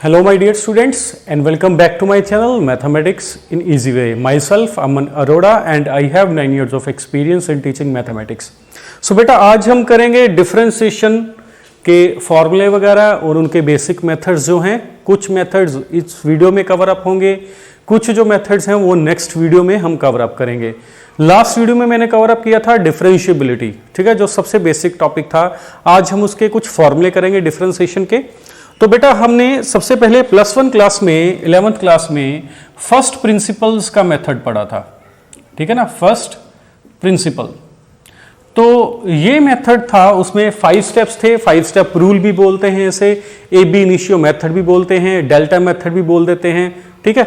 Hello my dear students and welcome back to my channel Mathematics in Easy Way. Myself Aman Arora and I have 9 years of experience in teaching mathematics. So बेटा आज हम करेंगे differentiation के फॉर्मूले वगैरह और उनके basic methods जो हैं. कुछ मेथड्स इस वीडियो में कवर अप होंगे, कुछ जो मेथड्स हैं वो नेक्स्ट वीडियो में हम कवर अप करेंगे. लास्ट वीडियो में मैंने कवर अप किया था डिफरेंशिएबिलिटी, ठीक है, जो सबसे बेसिक टॉपिक था. आज हम उसके कुछ फॉर्मूले करेंगे डिफरेंशिएशन के. तो बेटा हमने सबसे पहले +1 क्लास में 11th क्लास में फर्स्ट प्रिंसिपल्स का मेथड पढ़ा था, ठीक है ना, फर्स्ट प्रिंसिपल. तो ये मेथड था, उसमें 5 स्टेप्स थे. 5 स्टेप रूल भी बोलते हैं इसे, AB इनिशियो मेथड भी बोलते हैं, डेल्टा मेथड भी बोल देते हैं, ठीक है.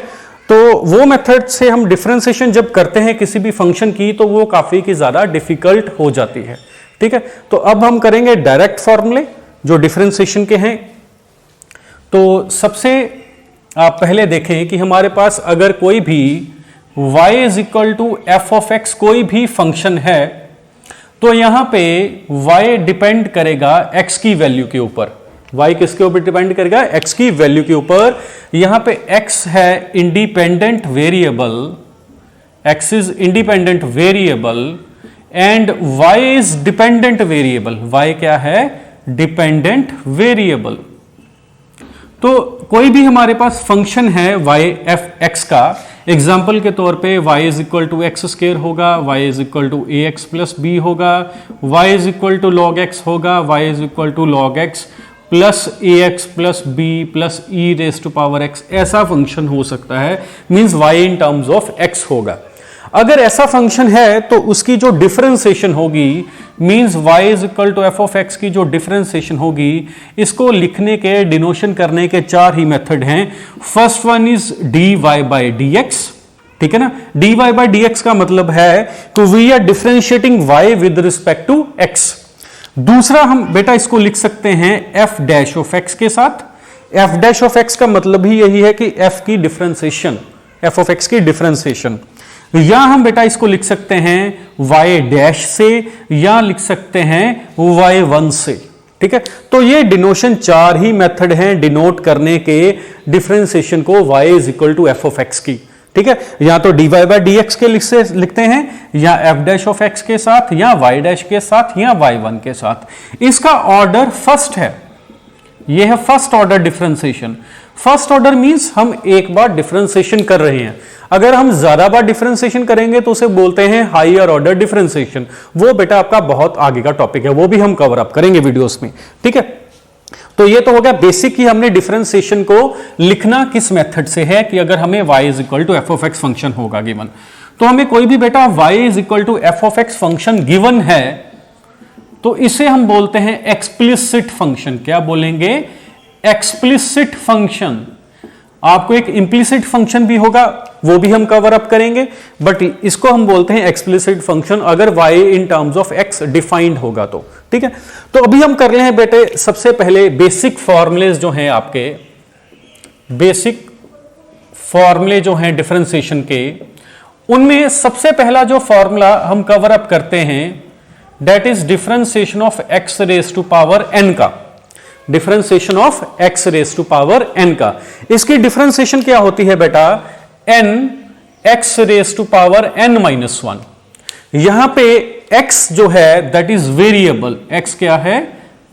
तो वो मेथड से हम डिफरेंशिएशन जब करते हैं किसी भी फंक्शन की तो वो काफी की ज्यादा डिफिकल्ट हो जाती है, ठीक है. तो अब हम करेंगे डायरेक्ट फॉर्मूले जो डिफरेंशिएशन के हैं. तो सबसे आप पहले देखें कि हमारे पास अगर कोई भी y is equal to F of X कोई भी फंक्शन है तो यहां पे y डिपेंड करेगा x की वैल्यू के ऊपर. y किसके ऊपर डिपेंड करेगा? x की वैल्यू के ऊपर. यहां पे x है independent variable, x is independent variable and y is dependent variable. y क्या है? Dependent variable. तो कोई भी हमारे पास फंक्शन है y एफ एक्स का, एग्जाम्पल के तौर पे y is equal to X square होगा, y is equal to A X plus B होगा, y is equal to log X होगा, y is equal to log X plus A X plus B plus E raise to power X. ऐसा function हो सकता है, means y in terms of x होगा. अगर ऐसा function है तो उसकी जो डिफरेंशिएशन होगी, means y is equal to F of X की जो डिफरेंशिएशन होगी, इसको लिखने के डिनोशन करने के 4 ही मेथड हैं. First one is dy by D x, ठीक है ना. dy बाई डी एक्स का मतलब है कि we are differentiating y with respect to x. दूसरा हम बेटा इसको लिख सकते हैं f डैश ऑफ x के साथ. f डैश ऑफ x का मतलब ही यही है कि f की डिफरेंशिएशन, f ऑफ x की डिफरेंशिएशन. या हम बेटा इसको लिख सकते हैं y डैश से या लिख सकते हैं y1 से, ठीक है. तो ये डिनोशन 4 ही मेथड हैं डिनोट करने के डिफरेंशिएशन को y is equal to F of X की, ठीक है. या तो dy बाई डी एक्स के लिखते हैं, या f डैश ऑफ x के साथ, या y डैश के साथ, या y1 के साथ. इसका ऑर्डर फर्स्ट है, ये है first order differentiation. First order means हम एक बार डिफरेंशिएशन कर रहे हैं. अगर हम ज्यादा बार डिफरेंशिएशन करेंगे तो उसे बोलते हैं हायर ऑर्डर डिफरेंशिएशन. वो बेटा आपका बहुत आगे का टॉपिक है, वो भी हम कवर अप करेंगे वीडियोस में, ठीक है. तो ये तो हो गया बेसिक कि हमने डिफरेंशिएशन को लिखना किस मेथड से है, कि अगर हमें y is equal to F of X function होगा गिवन, तो हमें कोई भी बेटा y is equal to F of X function given है तो इसे हम बोलते हैं एक्सप्लिसिट फंक्शन. क्या बोलेंगे? Explicit function. आपको एक इंप्लिसिट फंक्शन भी होगा, वो भी हम कवर अप करेंगे, बट इसको हम बोलते हैं एक्सप्लिसिट फंक्शन अगर y in terms of x defined होगा तो, ठीक है. तो अभी हम कर रहे हैं बेटे सबसे पहले बेसिक फॉर्मूलेज जो हैं आपके, बेसिक फॉर्मूले जो हैं डिफरेंशिएशन के, उनमें सबसे पहला जो फॉर्मूला हम कवर अप करते हैं that is differentiation of x raise to power n का. Differentiation of x raise to power n का. इसकी डिफरेंशिएशन क्या होती है बेटा? n x raise to power n minus 1. यहां पे x जो है दैट इज वेरिएबल. x क्या है?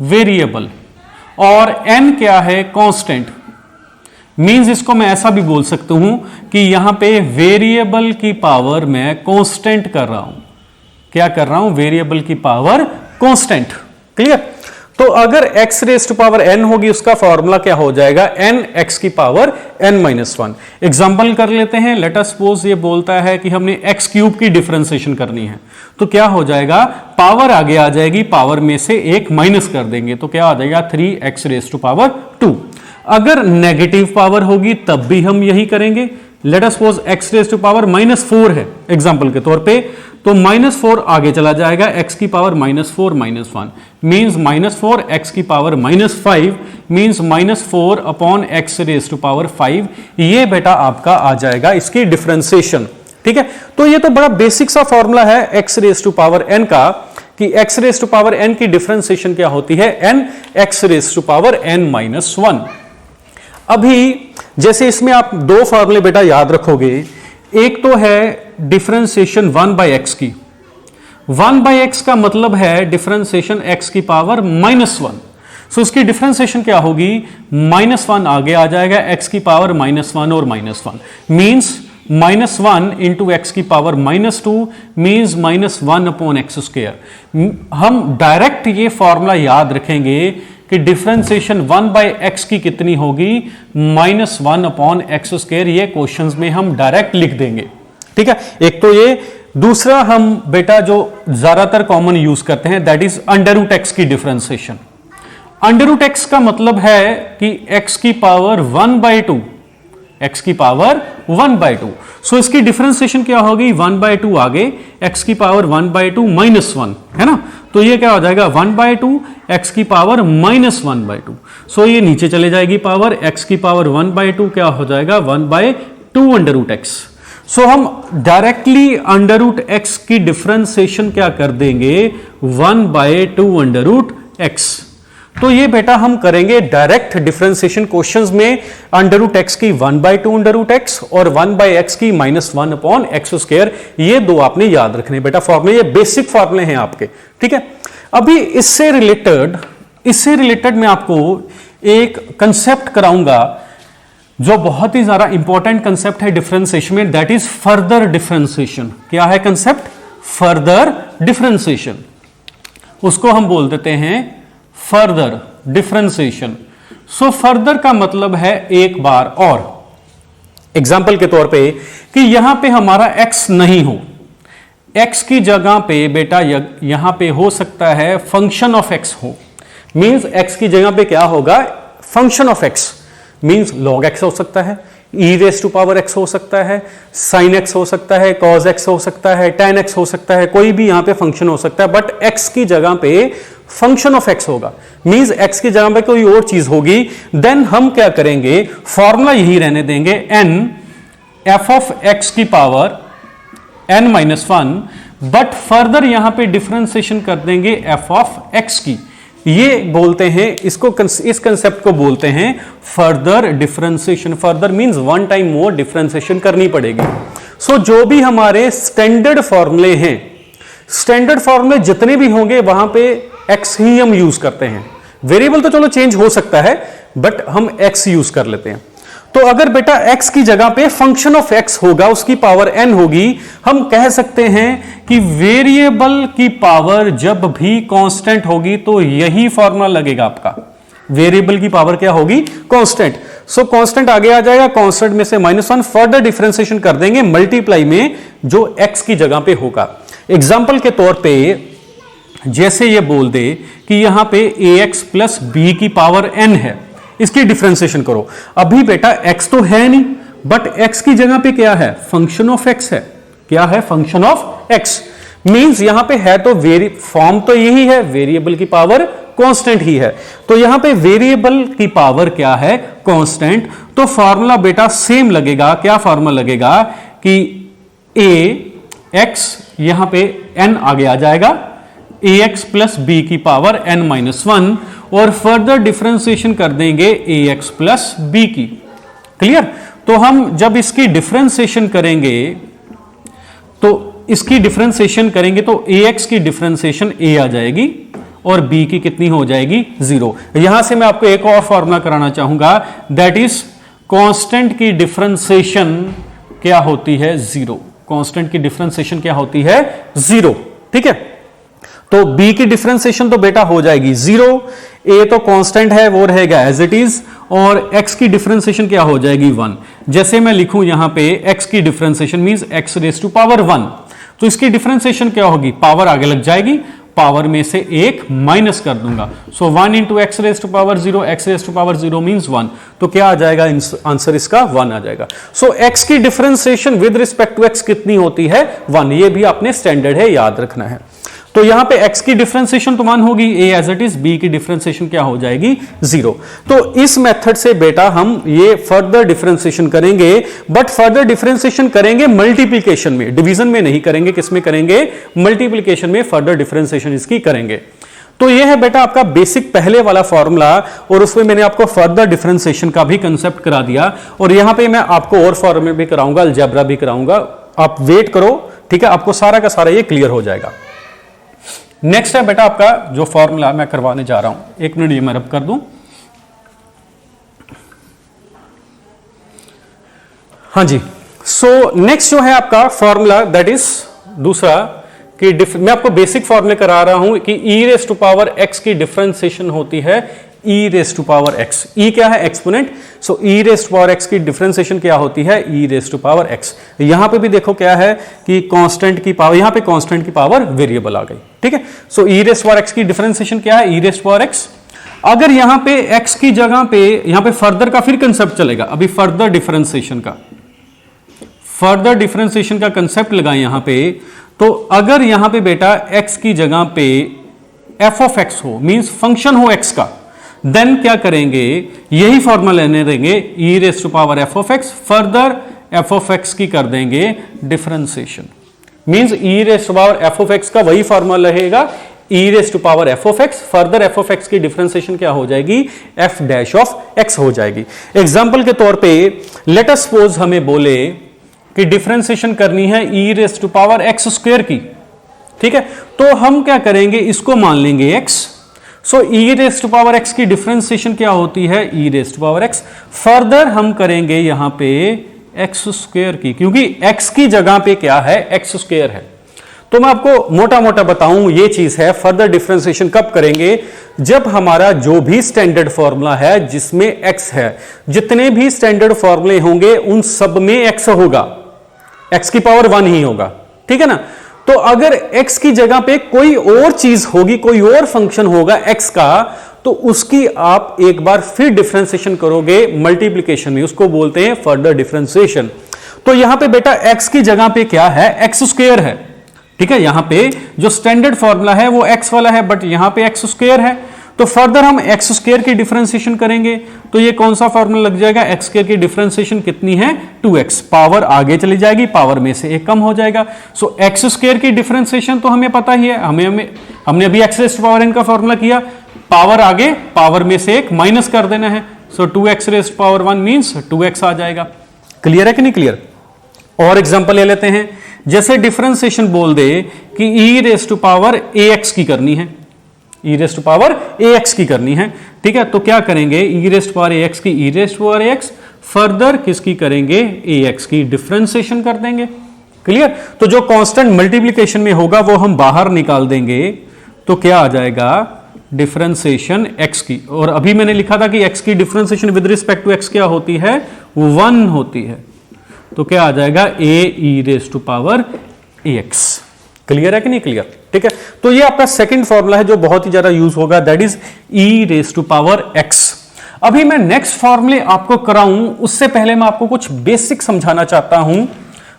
वेरिएबल. और n क्या है? कांस्टेंट. मींस इसको मैं ऐसा भी बोल सकता हूं कि यहां पे वेरिएबल की पावर मैं कांस्टेंट कर रहा हूं. क्या कर रहा हूं? वेरिएबल की पावर कांस्टेंट. क्लियर? तो अगर x raise to power n होगी उसका फॉर्मूला क्या हो जाएगा? n x की पावर n माइनस 1. एग्जाम्पल कर लेते हैं. लेट अस सपोज ये बोलता है कि हमने x क्यूब की डिफरेंशिएशन करनी है, तो क्या हो जाएगा? पावर आगे आ जाएगी, पावर में से एक माइनस कर देंगे तो क्या आ जाएगा? 3x raise to power 2. अगर नेगेटिव पावर होगी तब भी हम यही करेंगे. Let us suppose x raise to power -4 है एग्जाम्पल के तौर पे, तो -4 आगे चला जाएगा, x की पावर -4 माइनस 1 मीन्स -4 x की power -5 means -4 upon x raise to power 5. ये बेटा आपका आ जाएगा इसकी डिफरेंशिएशन, ठीक है. तो ये तो बड़ा बेसिक सा फॉर्मूला है x raise to power n का, कि x raise to power n की डिफरेंशिएशन क्या होती है? n x raise to power n minus 1. अभी जैसे इसमें आप दो फॉर्मूले बेटा याद रखोगे, एक तो है डिफरेंशिएशन 1/x की, 1/x का मतलब है डिफरेंशिएशन x की पावर -1। सो इसकी डिफरेंशिएशन क्या होगी, -1 आगे आ जाएगा, x की पावर -1 और -1 मीन्स -1 इंटू एक्स की पावर -2 मीन्स -1/x²। हम डायरेक्ट ये फॉर्मूला याद रखेंगे कि डिफरेंशिएशन 1/x की कितनी होगी, -1/x²। ये क्वेश्चंस में हम डायरेक्ट लिख देंगे, ठीक है। एक तो ये, दूसरा हम बेटा जो ज्यादातर कॉमन यूज करते हैं दैट इज √x की डिफरेंशिएशन। √x का मतलब है कि x की पावर 1/2, x की पावर 1/2। सो इसकी डिफरेंशिएशन क्या होगी, 1/2 आगे, x की पावर 1/2 -1 है ना, तो ये क्या हो जाएगा 1/2 x की पावर -1/2। सो ये नीचे चले जाएगी पावर, x की पावर 1/2 क्या हो जाएगा 1/2 √x। सो हम डायरेक्टली √x की डिफरेंशिएशन क्या कर देंगे 1/2 √x। तो ये बेटा हम करेंगे डायरेक्ट डिफरेंशिएशन क्वेश्चंस में √x की 1/2 √x और 1/x की -1/x²। ये दो आपने याद रखने बेटा फॉर्मूले, ये बेसिक फॉर्मूले हैं आपके, ठीक है। अभी इससे रिलेटेड मैं आपको एक कंसेप्ट कराऊंगा जो बहुत ही ज्यादा इंपॉर्टेंट कंसेप्ट है डिफरेंशिएशन में, दैट इज फर्दर डिफरेंशिएशन। क्या है कंसेप्ट, फर्दर डिफरेंशिएशन, उसको हम बोल देते हैं फर्दर डिफरेंशिएशन। सो फर्दर का मतलब है एक बार और। एग्जाम्पल के तौर पे कि यहां पे हमारा x नहीं हो, x की जगह पे बेटा यहां पे हो सकता है फंक्शन ऑफ x हो, मींस x की जगह पे क्या होगा, function of x means log x हो सकता है, e⁻x हो सकता है, sin x हो सकता है, cos x हो सकता है, tan x हो सकता है, कोई भी यहां पे फंक्शन हो सकता है, बट x की जगह पे फंक्शन ऑफ x होगा, मींस x की जगह पे कोई और चीज होगी। देन हम क्या करेंगे, फॉर्मूला यही रहने देंगे n f ऑफ x की पावर n-1, बट फर्दर यहां पे डिफरेंशिएशन कर देंगे f ऑफ x की। ये बोलते हैं इसको, इस कंसेप्ट को बोलते हैं further differentiation. Further means one time more differentiation करनी पड़ेगी। सो जो भी हमारे स्टैंडर्ड फॉर्मूले हैं, स्टैंडर्ड फॉर्मूले जितने भी होंगे वहां पे x ही हम यूज करते हैं। वेरिएबल तो चलो चेंज हो सकता है बट हम x यूज कर लेते हैं। तो अगर बेटा x की जगह पे फंक्शन ऑफ x होगा, उसकी पावर n होगी, हम कह सकते हैं कि वेरिएबल की पावर जब भी कांस्टेंट होगी तो यही फॉर्मूला लगेगा आपका। वेरिएबल की पावर क्या होगी, कांस्टेंट। सो कांस्टेंट आगे आ जाएगा, कांस्टेंट में से -1 फर्दर डिफरेंशिएशन कर देंगे मल्टीप्लाई में जो x की जगह पे होगा। एग्जाम्पल के तौर पे जैसे ये बोल दे कि यहां पे ax प्लस b की पावर n है, इसकी डिफरेंशिएशन करो। अभी बेटा x तो है नहीं, बट x की जगह पे क्या है, फंक्शन ऑफ x है। क्या है, फंक्शन ऑफ x मींस यहां पे है तो फॉर्म तो यही है, वेरिएबल की पावर कांस्टेंट ही है। तो यहां पे वेरिएबल की पावर क्या है, कांस्टेंट। तो फॉर्मूला बेटा सेम लगेगा। क्या फॉर्मूला लगेगा कि ax यहां पे n आगे आ जाएगा, ax प्लस b की पावर n-1 और फर्दर डिफरेंशिएशन कर देंगे ax प्लस b की। क्लियर। तो हम जब इसकी डिफरेंशिएशन करेंगे तो ax की डिफरेंशिएशन a आ जाएगी और b की कितनी हो जाएगी, 0। यहां से मैं आपको एक और फॉर्मूला कराना चाहूंगा, दैट इज कांस्टेंट की डिफरेंशिएशन क्या होती है, 0। कांस्टेंट की डिफरेंशिएशन क्या होती है, 0। ठीक है। तो b की डिफरेंशिएशन तो बेटा हो जाएगी 0, a तो कांस्टेंट है वो रहेगा एज इट इज, और x की डिफरेंशिएशन क्या हो जाएगी, 1। जैसे मैं लिखूं यहां पे x की differentiation means x raise to power 1, तो इसकी डिफरेंशिएशन क्या होगी, पावर आगे लग जाएगी, पावर में से एक माइनस कर दूंगा। So 1 into X raise to power 0, X raise to power 0 means 1। तो क्या आ जाएगा, आंसर इसका 1 आ जाएगा। सो x की differentiation with respect to x कितनी होती है, 1। ये भी आपने स्टैंडर्ड है, याद रखना है। तो यहां पे x की डिफरेंशिएशन तो 1 होगी, a as it is, b की डिफरेंशिएशन क्या हो जाएगी, 0। तो इस मेथड से बेटा हम ये फर्दर डिफरेंशिएशन करेंगे, बट फर्दर डिफरेंशिएशन करेंगे मल्टीप्लिकेशन में, डिवीजन में नहीं करेंगे। किस में करेंगे, मल्टीप्लिकेशन में फर्दर डिफरेंशिएशन इसकी करेंगे। तो ये है बेटा आपका बेसिक पहले वाला फॉर्मूला, और उसमें मैंने आपको फर्दर डिफरेंशिएशन का भी कंसेप्ट करा दिया, और यहां पे मैं आपको और फॉर्मूले भी कराऊंगा, अलजेब्रा भी कराऊंगा। आप वेट करो, ठीक है, आपको सारा का सारा ये क्लियर हो जाएगा। नेक्स्ट है बेटा आपका जो फॉर्मूला मैं करवाने जा रहा हूं, एक मिनट ये मैं रब कर दूं। हाँ जी, सो नेक्स्ट जो है आपका फॉर्मूला दैट इज दूसरा कि मैं आपको बेसिक फॉर्मूले करा रहा हूं कि e raise to power x की डिफरेंशिएशन होती है e raise to power x। e क्या है? Exponent. So e raise to power x की डिफरेंशिएशन क्या होती है? e raise to power x। यहां पे भी देखो क्या है कि कांस्टेंट की पावर, यहां पे कांस्टेंट की पावर वेरिएबल आ गई, ठीक है। So e raise to power x की डिफरेंशिएशन क्या है? e raise to power x। अगर यहां पे x की जगह पे यहां पे फर्दर का फिर कंसेप्ट चलेगा, अभी फर्दर डिफरेंशिएशन का कंसेप्ट लगाएं यहां पे, तो अगर यहां पे बेटा x की जगह पे f ऑफ x हो, मींस फंक्शन हो x का, देन क्या करेंगे, यही फॉर्मूला लेने देंगे e raise to power f of x, further f of x की कर देंगे differentiation, means e raise to power f of x का वही फॉर्मूला रहेगा e raise to power f of x, further f of x की differentiation क्या हो जाएगी? f डैश ऑफ x हो जाएगी। एग्जांपल के तौर पे लेट अस सपोज हमें बोले कि डिफरेंशिएशन करनी है e raise to power x square की, ठीक है, तो हम क्या करेंगे, इसको मान लेंगे x। So e raise to power x की डिफरेंशिएशन क्या होती है? e raise to power x। Further हम करेंगे यहां पे x स्क्वायर की, क्योंकि x की जगह पे क्या है? x स्क्वायर है। तो मैं आपको मोटा मोटा बताऊं, ये चीज है फर्दर डिफरेंशिएशन कब करेंगे? जब हमारा जो भी स्टैंडर्ड फॉर्मूला है जिसमें x है, जितने भी स्टैंडर्ड फॉर्मूले होंगे उन सब में x होगा, x की पावर 1 ही होगा, ठीक है ना। तो अगर x की जगह पे कोई और चीज होगी, कोई और फंक्शन होगा x का, तो उसकी आप एक बार फिर डिफरेंशिएशन करोगे मल्टीप्लिकेशन में, उसको बोलते हैं फर्दर डिफरेंशिएशन। तो यहां पे बेटा x की जगह पे क्या है? x स्क्वायर है, ठीक है। यहां पे जो स्टैंडर्ड फॉर्मूला है वो x वाला है, बट यहां पे x स्क्वायर है, तो फर्दर हम x स्क्वायर की डिफरेंशिएशन करेंगे, तो ये कौन सा फॉर्मूला लग जाएगा? x स्क्वायर की डिफरेंशिएशन कितनी है? 2x, पावर आगे चली जाएगी, पावर में से एक कम हो जाएगा। सो x स्क्वायर की डिफरेंशिएशन तो हमें पता ही है, हमने अभी x raise to power n का फॉर्मूला किया, पावर आगे, पावर में से एक माइनस कर देना है। So 2x raise to power 1 means 2x आ जाएगा। क्लियर है कि नहीं क्लियर? और एग्जांपल ले लेते हैं, जैसे डिफरेंशिएशन बोल दे कि e raise to power ax की करनी है, e raise to power ax की करनी है, ठीक है। तो क्या करेंगे? e raise to power ax की e raise to power ax, further किसकी करेंगे? ax की डिफरेंशिएशन कर देंगे। क्लियर? तो जो कांस्टेंट मल्टीप्लिकेशन में होगा वो हम बाहर निकाल देंगे, तो क्या आ जाएगा? डिफरेंशिएशन x की। और अभी मैंने लिखा था कि x की differentiation with respect to x क्या होती है? 1 होती है। तो क्या आ जाएगा? a e raise to power ax। Clear है कि नहीं क्लियर? ठीक है, तो ये आपका सेकंड फॉर्मूला है जो बहुत ही ज्यादा यूज होगा, that is e raise to power x। अभी मैं नेक्स्ट फॉर्मूले आपको कराऊं उससे पहले मैं आपको कुछ बेसिक समझाना चाहता हूं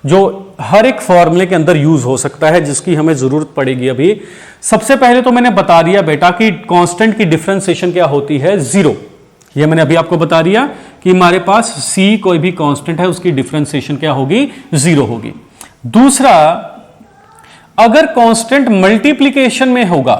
जो हर एक फॉर्मूले के अंदर यूज हो सकता है, जिसकी हमें जरूरत पड़ेगी। अभी सबसे पहले तो मैंने बता दिया बेटा कि कांस्टेंट की डिफरेंशिएशन क्या होती है? 0। ये मैंने अभी आपको बता दिया कि हमारे पास c कोई भी कांस्टेंट है उसकी डिफरेंशिएशन क्या होगी? 0 होगी। दूसरा, अगर कांस्टेंट मल्टीप्लिकेशन में होगा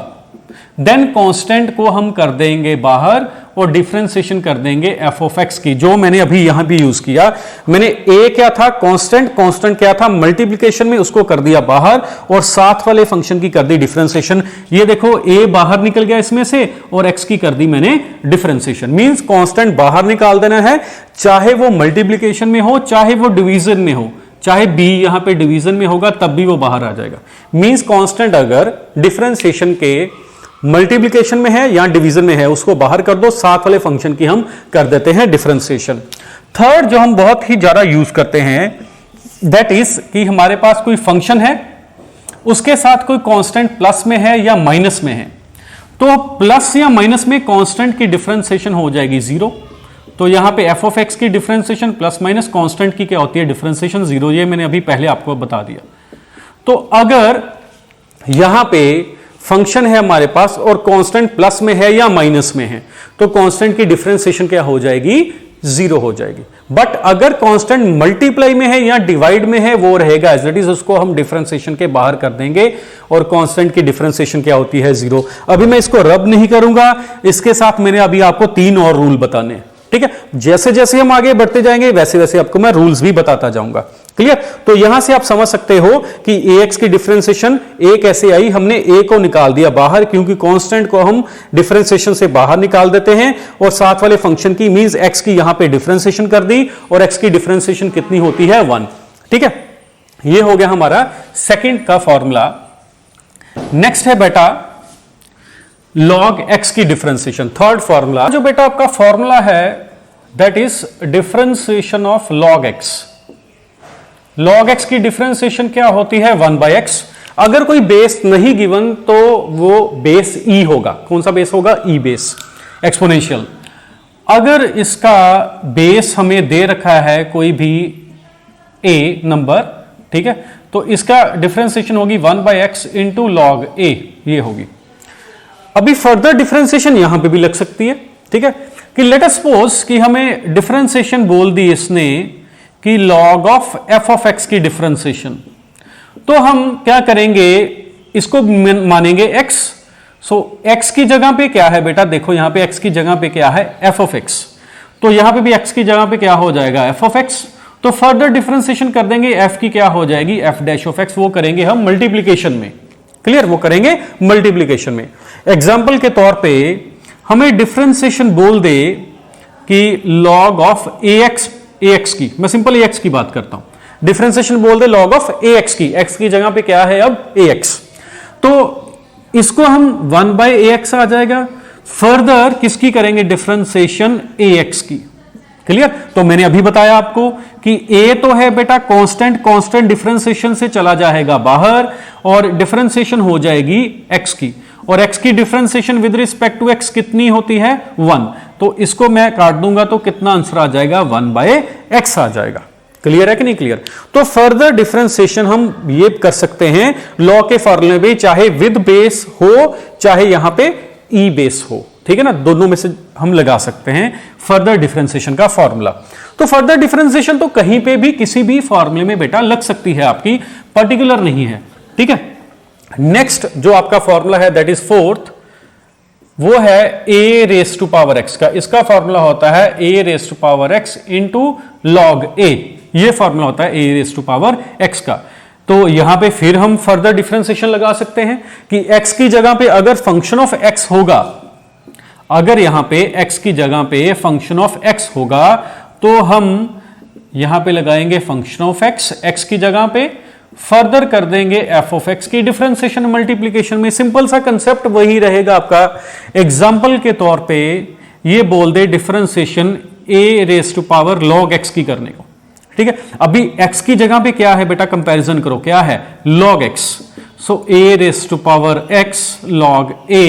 देन कांस्टेंट को हम कर देंगे बाहर और डिफरेंशिएशन कर देंगे f ऑफ x की, जो मैंने अभी यहां भी यूज किया। मैंने a क्या था? कांस्टेंट क्या था? मल्टीप्लिकेशन में, उसको कर दिया बाहर और साथ वाले फंक्शन की कर दी डिफरेंशिएशन। ये देखो a बाहर निकल गया इसमें से और x की कर दी मैंने डिफरेंशिएशन। मींस कांस्टेंट बाहर निकाल देना है, चाहे वो मल्टीप्लिकेशन में हो चाहे वो डिवीजन में हो, चाहे b यहां पे डिवीजन में होगा तब भी वो बाहर आ जाएगा। मींस कांस्टेंट अगर डिफरेंशिएशन के मल्टीप्लिकेशन में है या डिवीजन में है उसको बाहर कर दो, साथ वाले फंक्शन की हम कर देते हैं डिफरेंशिएशन। थर्ड जो हम बहुत ही ज्यादा यूज करते हैं दैट इज कि हमारे पास कोई फंक्शन है, उसके साथ कोई कांस्टेंट प्लस में है या माइनस में है, तो प्लस या माइनस में कांस्टेंट की डिफरेंशिएशन हो जाएगी 0। तो यहां पे f ऑफ x की डिफरेंशिएशन प्लस माइनस कांस्टेंट की क्या होती है? डिफरेंशिएशन 0। ये मैंने अभी पहले आपको बता दिया। तो अगर यहां पे फंक्शन है हमारे पास और कांस्टेंट प्लस में है या माइनस में है, तो कांस्टेंट की डिफरेंशिएशन क्या हो जाएगी? जीरो हो जाएगी। बट अगर कांस्टेंट मल्टीप्लाई में है या डिवाइड में है वो रहेगा एज इट इज, उसको हम डिफरेंशिएशन के बाहर कर देंगे और कांस्टेंट की डिफरेंशिएशन क्या होती है, जीरो। अभी मैं इसको रब नहीं करूंगा, इसके साथ मैंने अभी आपको 3 और रूल बताने हैं, ठीक है। जैसे जैसे हम आगे बढ़ते जाएंगे वैसे वैसे आपको मैं रूल्स भी बताता जाऊंगा, क्लियर। तो यहां से आप समझ सकते हो कि ax की डिफरेंशिएशन a कैसे आई, हमने a को निकाल दिया बाहर क्योंकि कांस्टेंट को हम डिफरेंशिएशन से बाहर निकाल देते हैं और साथ वाले फंक्शन की मींस x की यहां पे डिफरेंशिएशन कर दी और x की डिफरेंशिएशन कितनी होती है, 1, ठीक है। ये हो गया हमारा सेकंड का फॉर्मूला। नेक्स्ट है बेटा log x की डिफरेंशिएशन, थर्ड फॉर्मूला। जो बेटा आपका फॉर्मूला है that is differentiation of log x। log x की डिफरेंशिएशन क्या होती है, 1/x। अगर कोई बेस नहीं गिवन तो वो बेस e होगा। कौन सा बेस होगा, e बेस, एक्सपोनेंशियल। अगर इसका बेस हमें दे रखा है कोई भी a नंबर, ठीक है, तो इसका डिफरेंशिएशन होगी 1/x इंटू log a, ये होगी। अभी फर्दर डिफरेंशिएशन यहां पे भी लग सकती है, ठीक है, कि लेट अस सपोज कि हमें डिफरेंशिएशन बोल दी इसने कि log of f of x की डिफरेंशिएशन, तो हम क्या करेंगे, इसको मानेंगे x। सो x की जगह पे क्या है बेटा, देखो यहां पे x की जगह पे क्या है, f ऑफ x, तो यहां पे भी x की जगह पे क्या हो जाएगा, f ऑफ x। तो फर्दर डिफरेंशिएशन कर देंगे, f की क्या हो जाएगी, f डैश ऑफ x, वो करेंगे हम मल्टीप्लीकेशन में, क्लियर, वो करेंगे मल्टीप्लीकेशन में। एग्जाम्पल के तौर पे हमें डिफरेंशिएशन बोल दे कि log ऑफ ax की, मैं सिंपल ax की बात करता हूं, डिफरेंशिएशन बोल दे log ऑफ ax की, x की जगह पे क्या है अब ax, तो इसको हम 1/ax आ जाएगा। फर्दर किसकी करेंगे डिफरेंशिएशन, ax की, क्लियर। तो मैंने अभी बताया आपको कि a तो है बेटा कांस्टेंट, कांस्टेंट डिफरेंशिएशन से चला जाएगा बाहर और डिफरेंशिएशन हो जाएगी x की, और x की differentiation with respect to x कितनी होती है, 1। तो इसको मैं काट दूंगा तो कितना आंसर आ जाएगा, 1/x आ जाएगा। क्लियर है कि नहीं क्लियर। तो फर्दर डिफरेंशिएशन हम ये कर सकते हैं लॉ के फॉर्मूले में, चाहे विद बेस हो चाहे यहां पे ई बेस हो, ठीक है ना, दोनों में से हम लगा सकते हैं फर्दर डिफरेंशिएशन का फॉर्मूला। तो फर्दर डिफरेंशिएशन तो कहीं पे भी किसी भी फॉर्मूले में बेटा लग सकती है आपकी, पर्टिकुलर नहीं है, ठीक है। नेक्स्ट जो आपका फॉर्मूला है दैट इज फोर्थ, वो है a raise to power x का। इसका फॉर्मूला होता है a raise to power x into log a, ये फॉर्मूला होता है a raise to power x का। तो यहां पे फिर हम फर्दर डिफरेंशिएशन लगा सकते हैं कि x की जगह पे अगर फंक्शन ऑफ x होगा, अगर यहां पे x की जगह पे फंक्शन ऑफ x होगा तो हम यहां पे लगाएंगे फंक्शन ऑफ x की जगह पे, फर्दर कर देंगे f ऑफ x की डिफरेंशिएशन मल्टीप्लीकेशन में। सिंपल सा कंसेप्ट वही रहेगा आपका। एग्जांपल के तौर पे ये बोल दे differentiation a raise to power log x की करने को, ठीक है। अभी x की जगह पे क्या है बेटा, कंपैरिजन करो, क्या है, log x। So a raise to power x log a।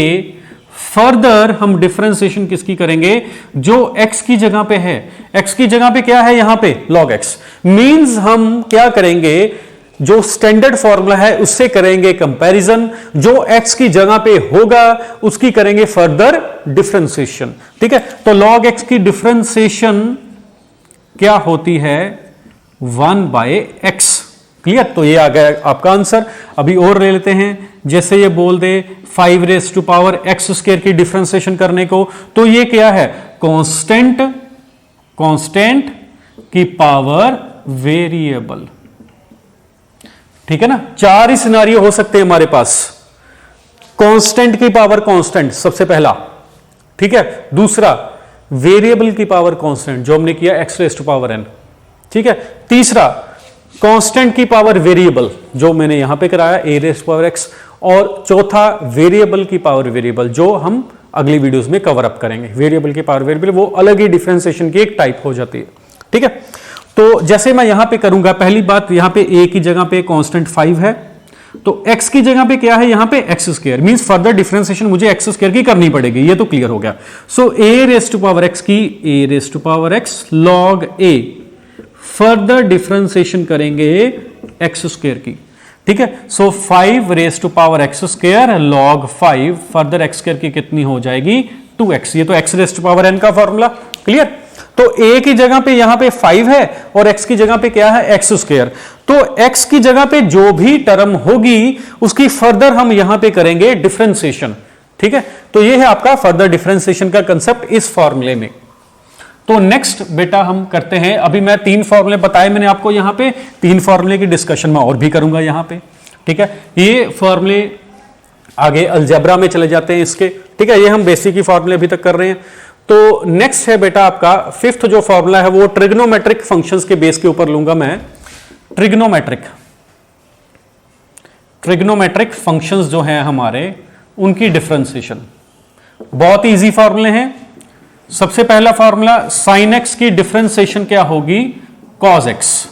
Further हम डिफरेंशिएशन किसकी करेंगे, जो x की जगह पे है, x की जगह पे क्या है यहां पे log x, मींस हम क्या करेंगे, जो स्टैंडर्ड फॉर्मूला है उससे करेंगे कंपैरिजन, जो x की जगह पे होगा उसकी करेंगे फर्दर डिफरेंशिएशन, ठीक है। तो log x की डिफरेंशिएशन क्या होती है, 1/x, क्लियर। तो ये आ गया आपका आंसर। अभी और ले लेते हैं, जैसे ये बोल दे 5 raise to power x square की डिफरेंशिएशन करने को, तो ये क्या है, कांस्टेंट, कांस्टेंट की पावर वेरिएबल, ठीक है ना। 4 ही सिनारियो हो सकते हैं हमारे पास। कांस्टेंट की पावर कांस्टेंट सबसे पहला, ठीक है। दूसरा वेरिएबल की पावर कांस्टेंट, जो हमने किया x raise to power n, ठीक है। तीसरा कांस्टेंट की पावर वेरिएबल, जो मैंने यहां पे कराया a raise to power x, और चौथा वेरिएबल की पावर वेरिएबल, जो हम अगली वीडियोस में कवर अप करेंगे। वेरिएबल की पावर वेरिएबल वो अलग ही डिफरेंशिएशन की एक टाइप हो जाती है, ठीक है। तो जैसे मैं यहां पे करूंगा, पहली बात यहां पे a की जगह पे कांस्टेंट 5 है, तो x की जगह पे क्या है यहां पे x square, means further differentiation मुझे x स्क्वायर की करनी पड़ेगी, ये तो क्लियर हो गया। So a raise to power x की a raise to power x log a, further differentiation करेंगे x स्क्वायर की, ठीक है। So 5 raise to power x square log 5, further x square की कितनी हो जाएगी, 2x। ये तो x raise to power n का फॉर्मूला, क्लियर। तो a की जगह पे यहां पे 5 है और x की जगह पे क्या है एक्स स्क्वायर। तो x की जगह पे जो भी टर्म होगी उसकी फर्दर हम यहां पे करेंगे डिफरेंशिएशन। ठीक है, तो ये है आपका फर्दर डिफरेंशिएशन का कंसेप्ट इस फॉर्मूले में। तो नेक्स्ट बेटा हम करते हैं, अभी मैं 3 फॉर्मूले बताए मैंने आपको, यहां पे 3 फॉर्मूले की डिस्कशन में और भी करूंगा यहां पे। ठीक है, ये फॉर्मूले आगे अलजेब्रा में चले जाते हैं इसके। ठीक है, ये हम बेसिक ही फॉर्मूले अभी तक कर रहे हैं। तो नेक्स्ट है बेटा आपका 5th जो फॉर्मूला है वो ट्रिग्नोमेट्रिक फंक्शंस के बेस के ऊपर लूंगा मैं। ट्रिग्नोमेट्रिक फंक्शंस जो हैं हमारे, उनकी डिफरेंशिएशन बहुत इजी फॉर्मूले हैं। सबसे पहला फॉर्मूला साइन एक्स की डिफरेंशिएशन क्या होगी, कॉस एक्स।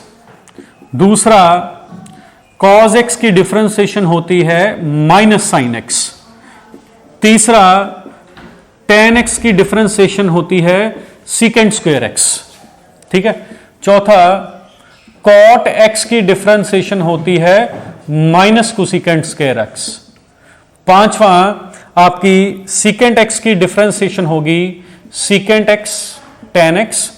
दूसरा कॉस एक्स की डिफरेंशिएशन होती है माइनस साइन एक्स। तीसरा टेन एक्स की डिफरेंशिएशन होती है सीकेंट स्क्वायर एक्स। ठीक है, चौथा कॉट एक्स की डिफरेंशिएशन होती है माइनस कोसेकेंट स्क्वायर एक्स। पांचवा आपकी सीकेंट एक्स की डिफरेंशिएशन होगी सीकेंट एक्स टेन एक्स,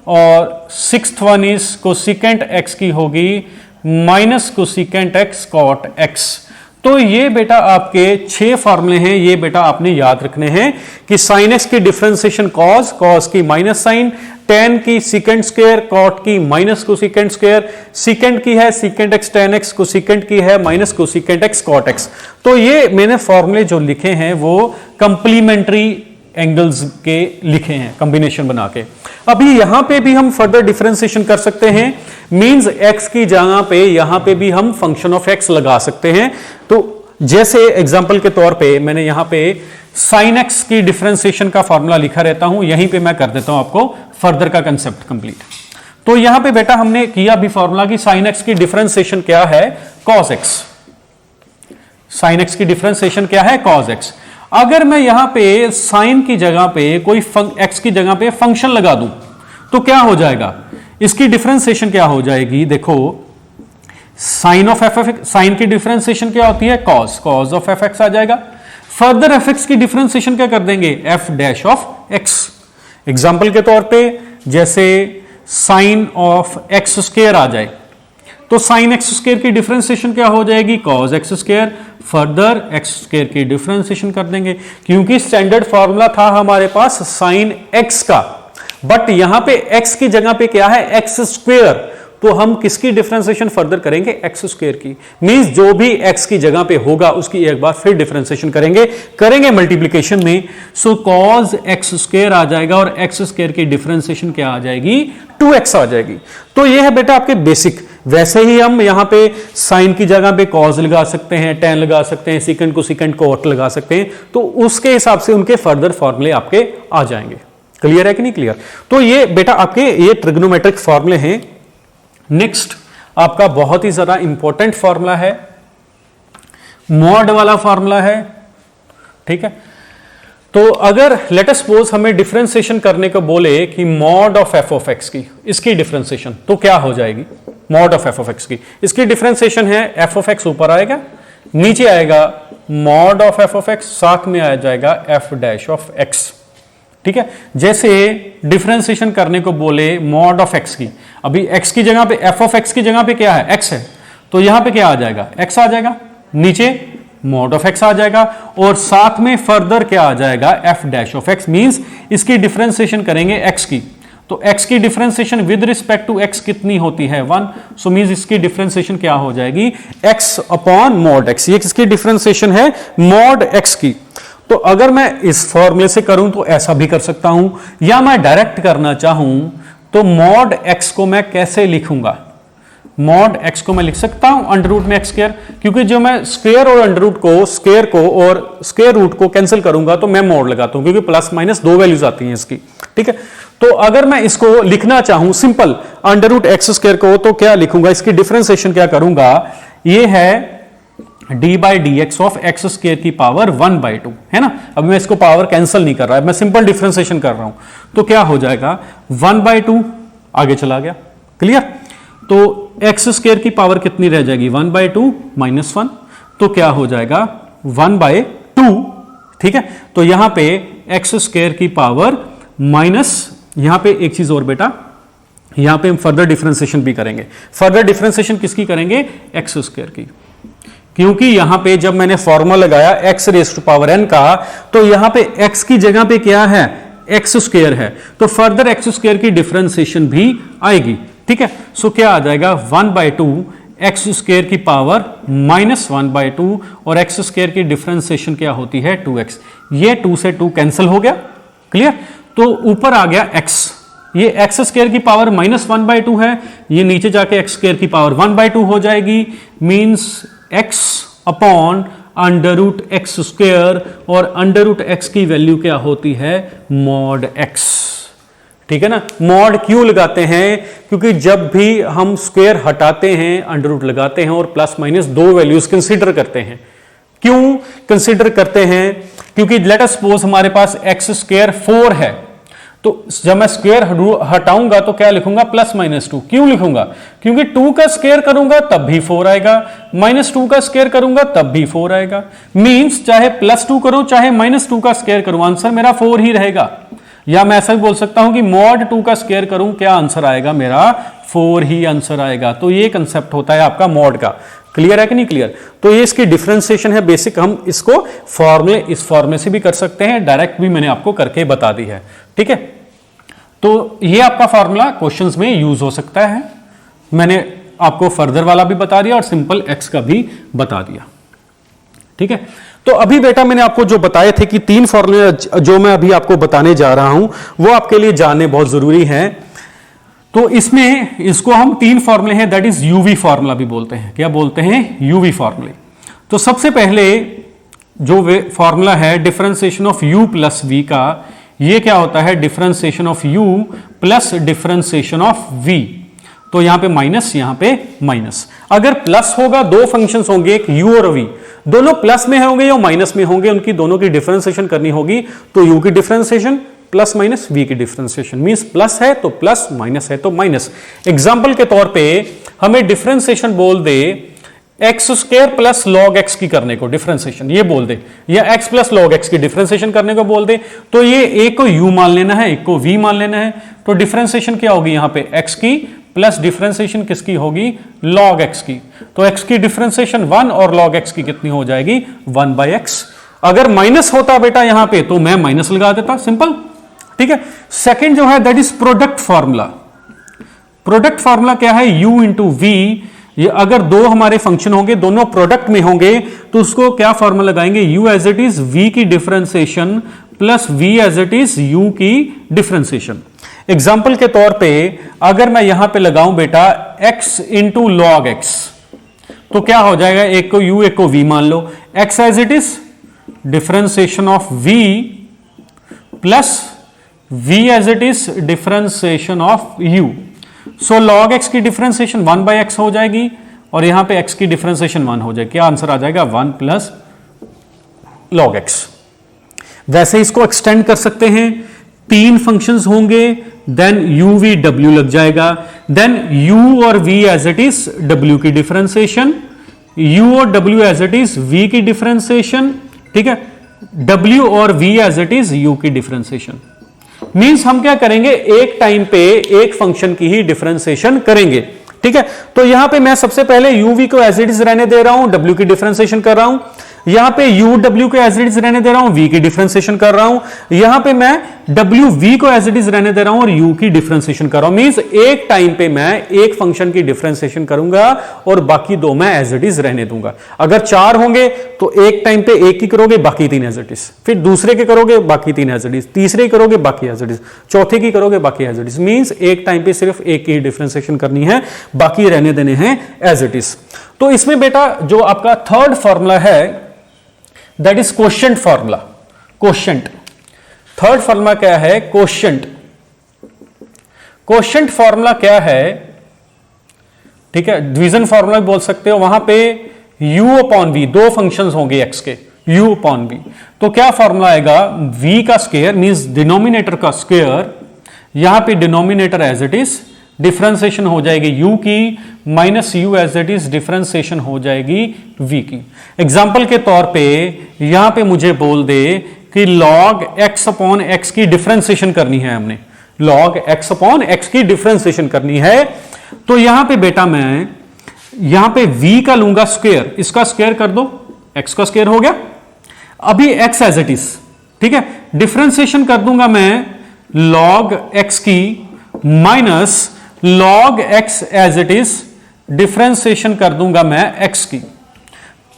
और sixth one is cosecant x की होगी minus cosecant x cot x. तो ये बेटा आपके 6 फॉर्मूले हैं, ये बेटा आपने याद रखने हैं कि साइन एक्स की डिफरेंशिएशन कॉस, कॉस की माइनस साइन, टेन की सीकेंट स्क्वायर, कॉट की माइनस कोसेकेंट स्क्वायर, सीकेंट की है secant x tan x, cosecant की है minus cosecant x cot x. तो ये मैंने फॉर्मूले जो लिखे हैं वो कंप्लीमेंट्री एंगल्स के लिखे हैं कॉम्बिनेशन बना के। अभी यहां पे भी हम फर्दर डिफरेंशिएशन कर सकते हैं, मींस एक्स की जगह पे यहां पे भी हम फंक्शन ऑफ एक्स लगा सकते हैं। तो जैसे एग्जांपल के तौर पे मैंने यहां पे साइन एक्स की डिफरेंशिएशन का फॉर्मूला लिखा रहता हूं, यहीं पे मैं कर देता हूं आपको फर्दर का कंसेप्ट कंप्लीट। तो यहां पे बेटा हमने किया भी फॉर्मूला कि साइन एक्स की डिफरेंशिएशन क्या है, कॉस एक्स। साइन एक्स की डिफरेंशिएशन क्या है, कॉस एक्स। अगर मैं यहां पे साइन की जगह पे कोई एक्स की जगह पे फंक्शन लगा दूं तो क्या हो जाएगा, इसकी डिफरेंशिएशन क्या हो जाएगी, देखो sine of F X, sine की डिफरेंशिएशन क्या होती है, cos, cos of F X आ जाएगा। फर्दर एफ एक्स की डिफरेंशिएशन क्या कर देंगे, F dash of X. Example के तौर पे जैसे साइन ऑफ एक्स स्क्वायर आ जाए तो साइन एक्स स्क्वायर की डिफरेंशिएशन क्या हो जाएगी, cos X square. Further X square की डिफरेंशिएशन कर देंगे, क्योंकि स्टैंडर्ड फॉर्मूला था हमारे पास साइन एक्स का, बट यहां पे एक्स की जगह पे क्या है, एक्स स्क्वायर। तो हम किसकी डिफरेंशिएशन फर्दर करेंगे, एक्स स्क्वायर की। मींस जो भी एक्स की जगह पे होगा उसकी एक बार फिर डिफरेंशिएशन करेंगे मल्टीप्लिकेशन में। सो कॉस एक्स स्क्वायर आ जाएगा और एक्स स्क्वायर की डिफरेंशिएशन क्या आ जाएगी, 2x आ जाएगी। तो ये है बेटा आपके बेसिक। वैसे ही हम यहां पे साइन की जगह पे कॉस लगा सकते हैं, टेन लगा सकते हैं, सीकेंट को सीकेंट कॉट लगा सकते हैं। तो उसके हिसाब से उनके फर्दर फॉर्मूले आपके आ जाएंगे। क्लियर है कि नहीं क्लियर? तो ये बेटा आपके ये ट्रिग्नोमेट्रिक फॉर्मूले हैं। नेक्स्ट आपका बहुत ही ज्यादा इंपॉर्टेंट फॉर्मूला है, मॉड वाला फॉर्मूला है। ठीक है, तो अगर लेट अस सपोज हमें डिफरेंशिएशन करने को बोले कि mod of F of X की, इसकी डिफरेंशिएशन तो क्या हो जाएगी, mod of F of X की, इसकी डिफरेंशिएशन है एफ ऑफ एक्स ऊपर आएगा, नीचे आएगा mod of F of x, साथ में आ जाएगा एफ डैश ऑफ एक्स। ठीक है, जैसे डिफरेंशिएशन करने को बोले मॉड ऑफ एक्स की, अभी एक्स की जगह पे एफ ऑफ एक्स की जगह पे क्या है, एक्स है, तो यहां पे क्या आ जाएगा, एक्स आ जाएगा, नीचे मॉड ऑफ एक्स आ जाएगा, और साथ में फर्दर क्या आ जाएगा, f dash of x. Means इसकी डिफरेंशिएशन करेंगे एक्स की, तो एक्स की differentiation with respect to x कितनी होती है, 1। सो मींस इसकी डिफरेंशिएशन क्या हो जाएगी, एक्स अपॉन मॉड एक्स। ये किसकी डिफरेंशिएशन है, मॉड एक्स की। तो अगर मैं इस फॉर्मूले से करूं तो ऐसा भी कर सकता हूं, या मैं डायरेक्ट करना चाहूं तो मॉड एक्स को मैं कैसे लिखूंगा, मॉड एक्स को मैं लिख सकता हूं अंडर रूट में एक्स स्क्वायर, क्योंकि जो मैं स्क्वायर और अंडर रूट को, स्क्वायर को और स्क्वायर रूट को कैंसिल करूंगा तो मैं मॉड लगाता हूं, क्योंकि प्लस माइनस 2 वैल्यूज आती हैं इसकी। ठीक है, तो अगर मैं इसको लिखना चाहूं simple under root x square को, तो क्या लिखूंगा, इसकी डिफरेंशिएशन क्या करूंगा, ये है D by D x of X square की पावर 1/2, है ना। अभी मैं इसको पावर कैंसिल नहीं कर रहा है, मैं सिंपल डिफरेंशिएशन कर रहा हूं, तो क्या हो जाएगा 1/2, आगे चला गया। क्लियर? तो एक्स स्क्वायर की पावर कितनी रह जाएगी, 1/2 माइनस 1, तो क्या हो जाएगा 1/2। ठीक है, तो यहां पे एक्स स्क्वायर की पावर माइनस यहां पे एक चीज और बेटा, यहां पे हम फर्दर डिफरेंशिएशन भी करेंगे। फर्दर डिफरेंशिएशन किसकी करेंगे? एक्स स्क्वायर की, क्योंकि यहां पे जब मैंने फॉर्मूला लगाया x raise to power n का, तो यहां पे x की जगह पे क्या है? एक्स स्क्वायर है, तो फर्दर एक्स स्क्वायर की डिफरेंशिएशन भी आएगी। ठीक है, सो क्या आ जाएगा? 1/2 एक्स स्क्वायर की पावर -1/2 और एक्स स्क्वायर की डिफरेंशिएशन क्या होती है? 2x। ये 2 से 2 कैंसिल हो गया, क्लियर। तो ऊपर आ गया x, ये एक्स स्क्वायर की पावर -1/2 है, ये नीचे जाके एक्स स्क्वायर की पावर 1/2 हो जाएगी, means x upon under root x square, और अंडर रूट एक्स की वैल्यू क्या होती है? Mod x। ठीक है ना, मॉड क्यों लगाते हैं? क्योंकि जब भी हम स्क्वायर हटाते हैं अंडर रूट लगाते हैं और प्लस माइनस दो वैल्यूज कंसीडर करते हैं। क्यों कंसीडर करते हैं? क्योंकि लेट अस सपोज हमारे पास एक्स स्क्वायर 4 है, तो जब मैं स्क्वायर हटाऊंगा तो क्या लिखूंगा? +-2। क्यों लिखूंगा? क्योंकि 2 का स्क्वायर करूंगा तब भी 4 आएगा, -2 का स्क्वायर करूंगा तब भी 4 आएगा। मींस चाहे +2 करूं चाहे -2 का स्क्वायर करूं, आंसर मेरा 4 ही रहेगा। या मैं ऐसा भी बोल सकता हूं कि मॉड 2 का स्क्वायर करूं, क्या आंसर आएगा? मेरा 4 ही आंसर आएगा। तो ये कंसेप्ट होता है आपका मॉड का। क्लियर है कि नहीं क्लियर? तो ये इसकी डिफरेंशिएशन है बेसिक। हम इसको फॉर्मूले, इस फॉर्मूले से भी कर सकते हैं, डायरेक्ट भी मैंने आपको करके बता दी है। ठीक है, तो ये आपका फॉर्मूला क्वेश्चंस में यूज हो सकता है। मैंने आपको फर्दर वाला भी बता दिया और सिंपल एक्स का भी बता दिया। ठीक है, तो अभी बेटा मैंने आपको जो बताए थे कि 3 फॉर्मूले जो मैं अभी आपको बताने जा रहा हूं वो आपके लिए जानने बहुत जरूरी है। तो इसमें इसको हम 3 फॉर्मूले हैं, दैट इज यूवी फॉर्मूला भी बोलते हैं। क्या बोलते हैं? यूवी फॉर्मूले। तो सबसे पहले जो फॉर्मूला है differentiation of u plus v का, ये क्या होता है? Differentiation of u plus differentiation of v। तो यहां पे माइनस, यहां पे माइनस। अगर प्लस होगा, दो फंक्शंस होंगे, एक u और v, दोनों प्लस में होंगे या माइनस में होंगे, उनकी दोनों की डिफरेंशिएशन करनी होगी। तो u की डिफरेंशिएशन प्लस माइनस, v की डिफरेंशिएशन, मींस प्लस है तो प्लस, माइनस है तो माइनस। एग्जाम्पल के तौर पे हमें डिफरेंशिएशन बोल दे X square plus log X की करने को, डिफरेंशिएशन ये बोल दे, या एक्स प्लस लॉग एक्स की डिफरेंशिएशन करने को बोल दे, तो ये एक को u मान लेना है, एक को v मान लेना है। तो डिफरेंशिएशन क्या होगी? यहां पे x की प्लस डिफरेंशिएशन किसकी होगी? लॉग x की। तो x की डिफरेंशिएशन 1 और लॉग x की कितनी हो जाएगी? 1/x। अगर माइनस होता बेटा यहां पे तो मैं माइनस लगा देता, सिंपल। ठीक है, सेकंड जो है that is product formula. Product formula क्या है? u into v। ये अगर दो हमारे फंक्शन होंगे, दोनों प्रोडक्ट में होंगे, तो उसको क्या फॉर्मूला लगाएंगे? u as it is v की differentiation plus v as it is u की डिफरेंशिएशन। एग्जाम्पल के तौर पे अगर मैं यहां पे लगाऊं बेटा x इंटू लॉग एक्स, तो क्या हो जाएगा? एक को u एक को v मान लो। x as it is differentiation of v plus v as it is differentiation of u। So log x की डिफरेंशिएशन 1/x हो जाएगी और यहां पे x की डिफरेंशिएशन 1 हो जाएगी। क्या आंसर आ जाएगा? 1 प्लस लॉग x। वैसे इसको एक्सटेंड कर सकते हैं, 3 फंक्शंस होंगे, देन u v w लग जाएगा, देन u और v as it is w की डिफरेंशिएशन, u और w as it is v की डिफरेंशिएशन। ठीक है, w और v as it is u की डिफरेंशिएशन। मींस हम क्या करेंगे? एक टाइम पे एक फंक्शन की ही डिफरेंशिएशन करेंगे। ठीक है, तो यहां पे मैं सबसे पहले u v को एज इट इज रहने दे रहा हूं, w की डिफरेंशिएशन कर रहा हूं। यहां पे u w को एज इट इज रहने दे रहा हूं, v की डिफरेंशिएशन कर रहा हूं। यहां पे मैं w v को एज इट इज रहने दे रहा हूं और u की डिफरेंशिएशन कर रहा हूं। मींस एक टाइम पे मैं एक फंक्शन की डिफरेंशिएशन करूंगा और बाकी दो मैं एज इट इज रहने दूंगा। अगर 4 होंगे तो एक टाइम पे एक की करोगे, बाकी 3 एज इट इज, फिर दूसरे के करोगे, बाकी 3 एज इट इज, तीसरे की करोगे, बाकी एज इट इज, चौथे की करोगे, बाकी एज इट इज। मींस एक टाइम पे सिर्फ एक की डिफरेंशिएशन करनी है, बाकी रहने देने हैं एज इट इज। तो इसमें बेटा जो आपका थर्ड फॉर्मूला है that is quotient formula. Quotient, third formula क्या है? क्वोशिएंट। क्वोशिएंट फॉर्मूला क्या है? ठीक है, डिवीजन फॉर्मूला भी बोल सकते हो। वहां पे u अपॉन v, दो फंक्शंस होंगे x के, u अपॉन v, तो क्या फॉर्मूला आएगा? v का स्क्वायर मींस डिनोमिनेटर का स्क्वायर, यहां पे denominator as it is, differentiation हो जाएगी u की, minus u as it is differentiation हो जाएगी v की। एग्जाम्पल के तौर पे यहां पे मुझे बोल दे कि log x अपॉन x की डिफरेंशिएशन करनी है हमने, लॉग एक्स अपॉन एक्स की डिफरेंशिएशन करनी है। तो यहां पे बेटा मैं यहां पे v का लूंगा स्क्वायर, इसका स्क्वायर कर दो, x का स्क्वायर हो गया। अभी x एज इट इज, ठीक है, डिफरेंशिएशन कर दूंगा मैं log x की minus log x as it is, differentiation कर दूंगा मैं x की।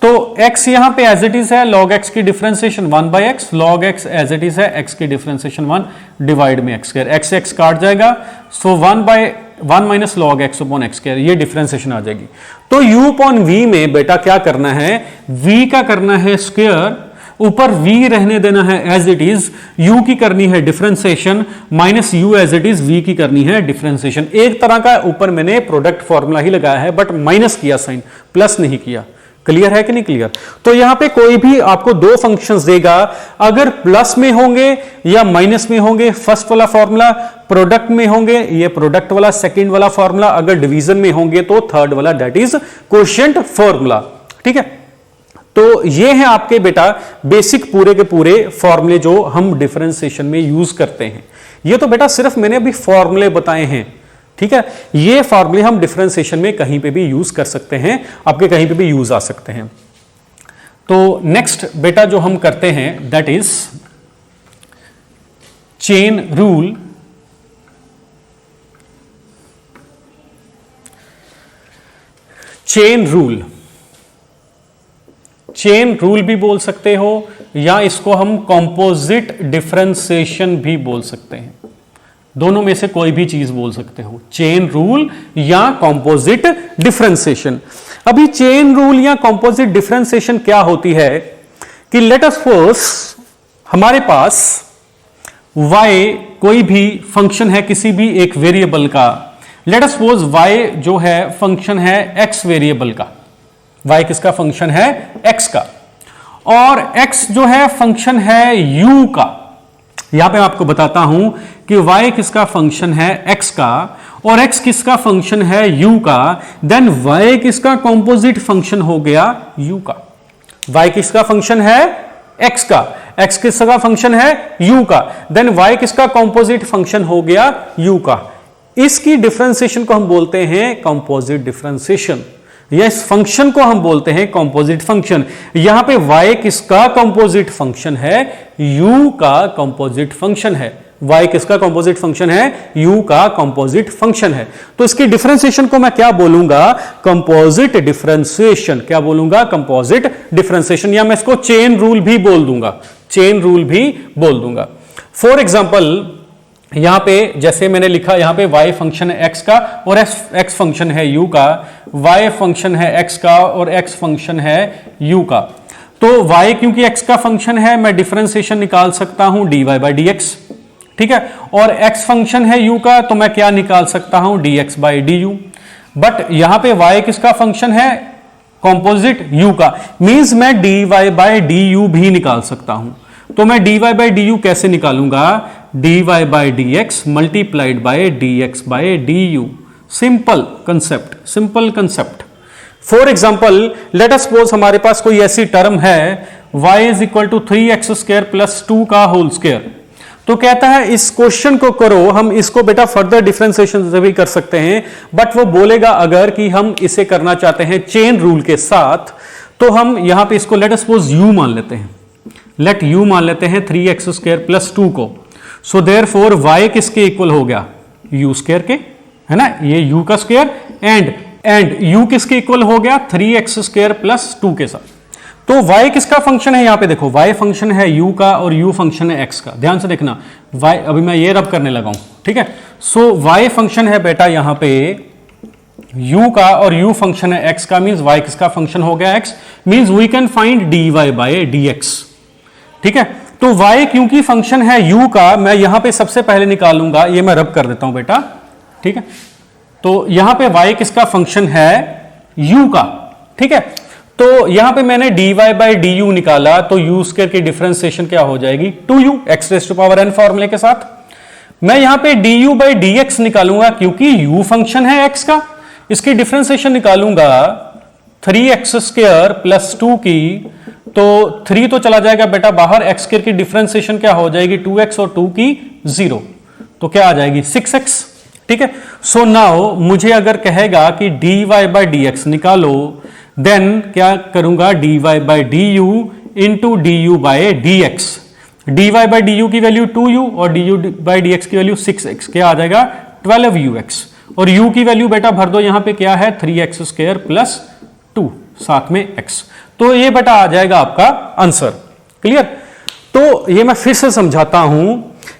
तो x यहां पे एज इट इज है, log x की differentiation 1 by x, log x as it is है, x की डिफरेंशिएशन 1 डिवाइड में x स्क्वायर, x x काट जाएगा, so 1 minus log x upon x square, ये डिफरेंशिएशन आ जाएगी। तो u अपॉन v में बेटा क्या करना है, v का करना है स्क्वायर, ऊपर v रहने देना है एज इट इज, u की करनी है differentiation, minus u as it is, v की करनी है डिफरेंशिएशन। एक तरह का ऊपर मैंने प्रोडक्ट फॉर्मूला ही लगाया है, बट माइनस किया साइन, प्लस नहीं किया। क्लियर है कि नहीं क्लियर? तो यहां पे कोई भी आपको दो फंक्शंस देगा, अगर प्लस में होंगे या माइनस में होंगे, फर्स्ट वाला फॉर्मूला, प्रोडक्ट में होंगे ये प्रोडक्ट वाला, सेकंड वाला फॉर्मूला, अगर डिवीजन में होंगे तो थर्ड वाला, दैट इज क्वोशिएंट फॉर्मूला। ठीक है, तो ये है आपके बेटा बेसिक पूरे के पूरे फॉर्मूले जो हम डिफरेंशिएशन में यूज करते हैं। ये तो बेटा सिर्फ मैंने अभी फॉर्मूले बताए हैं, ठीक है, ये फॉर्मूले हम डिफरेंशिएशन में कहीं पे भी यूज कर सकते हैं, आपके कहीं पे भी यूज आ सकते हैं। तो नेक्स्ट बेटा जो हम करते हैं that is chain rule. Chain rule, chain rule भी बोल सकते हो या इसको हम कंपोजिट डिफरेंशिएशन भी बोल सकते हैं, दोनों में से कोई भी चीज बोल सकते हो, चेन रूल या कंपोजिट डिफरेंशिएशन। अभी चेन रूल या कंपोजिट डिफरेंशिएशन क्या होती है कि लेट अस सपोज हमारे पास y कोई भी फंक्शन है किसी भी एक वेरिएबल का, लेट अस सपोज y जो है फंक्शन है x वेरिएबल का, y किसका फंक्शन है x का, और x जो है फंक्शन है u का। यहां पे मैं आपको बताता हूं कि y किसका फंक्शन है x का और x किसका फंक्शन है u का, देन y किसका कंपोजिट फंक्शन हो गया u का। y किसका फंक्शन है x का, x किसका फंक्शन है u का, देन y किसका कंपोजिट फंक्शन हो गया u का। इसकी डिफरेंशिएशन को हम बोलते हैं कंपोजिट डिफरेंशिएशन, या इस फंक्शन को हम बोलते हैं कंपोजिट फंक्शन। यहां पे y किसका कंपोजिट फंक्शन है, u का कंपोजिट फंक्शन है, y किसका कंपोजिट फंक्शन है, u का कंपोजिट फंक्शन है। तो इसकी डिफरेंशिएशन को मैं क्या बोलूंगा, कंपोजिट डिफरेंशिएशन। क्या बोलूंगा, कंपोजिट डिफरेंशिएशन, या मैं इसको चेन रूल भी बोल दूंगा, चेन रूल भी बोल दूंगा। फॉर एग्जाम्पल यहां पे जैसे मैंने लिखा, यहां पे y फंक्शन है x का और x फंक्शन है u का, y फंक्शन है x का और x फंक्शन है u का। तो y क्योंकि x का फंक्शन है, मैं डिफरेंशिएशन निकाल सकता हूं dy बाई dx, ठीक है, और x फंक्शन है u का, तो मैं क्या निकाल सकता हूं dx बाई du। बट यहां पे y किसका फंक्शन है, कंपोजिट u का, मींस मैं dy बाई du भी निकाल सकता हूं। तो मैं dy बाई du कैसे निकालूंगा, dy by dx multiplied by dx by du। Simple concept, simple concept. For example let us suppose हमारे पास कोई ऐसी टर्म है y is equal to 3x square plus 2 का होल स्क्वायर। तो कहता है इस क्वेश्चन को करो, हम इसको बेटा फर्दर डिफरेंशिएशन से भी कर सकते हैं, बट वो बोलेगा अगर कि हम इसे करना चाहते हैं चेन रूल के साथ, तो हम यहां पे इसको लेट अस सपोज u मान लेते हैं, लेट u मान लेते हैं 3x स्क्वायर प्लस 2 को। सो देयरफॉर y किसके इक्वल हो गया, u स्क्वायर के, है ना, ये u का स्क्वायर, एंड u किसके इक्वल हो गया 3x स्क्वायर प्लस 2 के साथ। तो y किसका फंक्शन है, यहां पे देखो y फंक्शन है u का और u फंक्शन है x का, ध्यान से देखना y, अभी मैं ये रब करने लगा हूं, ठीक है। सो y फंक्शन है बेटा यहां पे u का और u फंक्शन है x का, मींस y किसका फंक्शन हो गया x, means we can find dy by dx, ठीक है। तो y क्योंकि फंक्शन है u का, मैं यहां पे सबसे पहले निकालूंगा, ये मैं रब कर देता हूं बेटा, ठीक है। तो यहां पे y किसका फंक्शन है u का, ठीक है। तो यहां पे मैंने dy बाई du निकाला, तो u स्क्वायर की डिफरेंशिएशन क्या हो जाएगी 2u x raise to power n फॉर्मूले के साथ। मैं यहां पे du बाई dx निकालूंगा क्योंकि u फंक्शन है x का, इसकी डिफरेंशिएशन निकालूंगा 3x स्क्वायर प्लस 2 की, तो 3 तो चला जाएगा बेटा बाहर, x स्क्वायर की डिफरेंशिएशन क्या हो जाएगी 2x और 2 की 0, तो क्या आ जाएगी 6x। ठीक है, सो नाउ मुझे अगर कहेगा कि dy बाई डी एक्स निकालो, देन क्या करूंगा dy by d you into D you by D x. dy by d you की वैल्यू 2u और du बाई डी एक्स की वैल्यू 6x, क्या आ जाएगा 12ux। और u की वैल्यू बेटा भर दो, यहां पे क्या है 3x स्क्वायर प्लस 2 साथ में x, तो ये बेटा आ जाएगा आपका आंसर। क्लियर? तो ये मैं फिर से समझाता हूं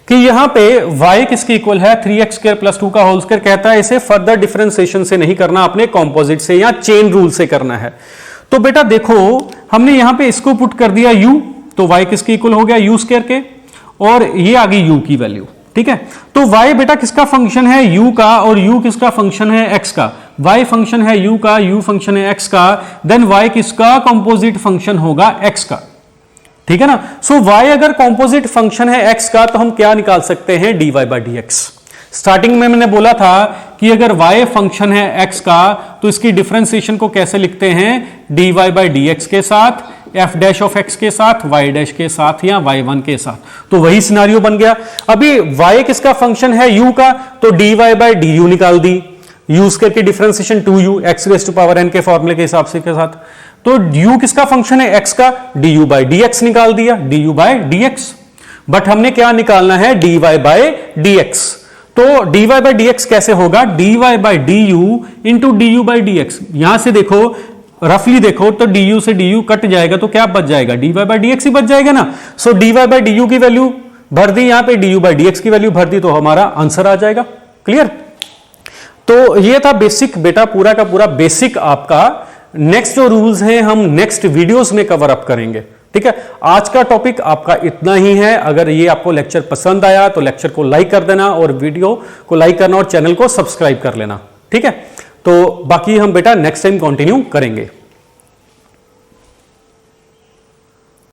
कि यहां पे y किसके इक्वल है 3x स्क्वायर प्लस 2 का होल स्क्वायर, कहता है इसे फर्दर डिफरेंशिएशन से नहीं करना, अपने कॉम्पोजिट से या चेन रूल से करना है। तो बेटा देखो हमने यहां पे इसको पुट कर दिया u, तो y किसके इक्वल हो गया u स्क्वायर के, और ये आ गई u की वैल्यू। ठीक है, तो y बेटा किसका फंक्शन है u का, और u किसका फंक्शन है x का। y फंक्शन है u का, u फंक्शन है x का, देन y किसका कंपोजिट फंक्शन होगा x का। ठीक है ना, सो y अगर कंपोजिट फंक्शन है x का तो हम क्या निकाल सकते हैं dy by D x. Starting में मैंने बोला था कि अगर y फंक्शन है x का तो इसकी डिफरेंशिएशन को कैसे लिखते हैं dy बाई डी एक्स के साथ, f डैश ऑफ x के साथ, y डैश के साथ या y1 के साथ। तो वही सिनारियो बन गया। अभी y किसका फंक्शन है u का, तो dy बाई डी यू निकाल दी, u स्क्वायर की differentiation 2u x raise to power n के फॉर्मूले के हिसाब से के साथ। तो u किसका फंक्शन है x का, du बाई डी एक्स निकाल दिया, du by D x. But हमने क्या निकालना है dy बाई डी एक्स। तो dy बाई डी एक्स कैसे होगा, dy by d you into D you by D x. यहां से देखो रफली देखो तो du से du कट जाएगा, तो क्या बच जाएगा dy बाई डी एक्स ही बच जाएगा ना। सो dy बाई डी यू की वैल्यू भर दी, यहां पे du बाई डी एक्स की वैल्यू भर दी, तो हमारा आंसर आ जाएगा। क्लियर? तो ये था बेसिक बेटा, पूरा का पूरा बेसिक आपका। नेक्स्ट जो रूल्स हैं हम नेक्स्ट वीडियोस में कवर अप करेंगे। ठीक है, आज का टॉपिक आपका इतना ही है। अगर ये आपको लेक्चर पसंद आया तो लेक्चर को लाइक कर देना, और वीडियो को लाइक करना, और चैनल को सब्सक्राइब कर लेना। ठीक है, तो बाकी हम बेटा नेक्स्ट टाइम कंटिन्यू करेंगे।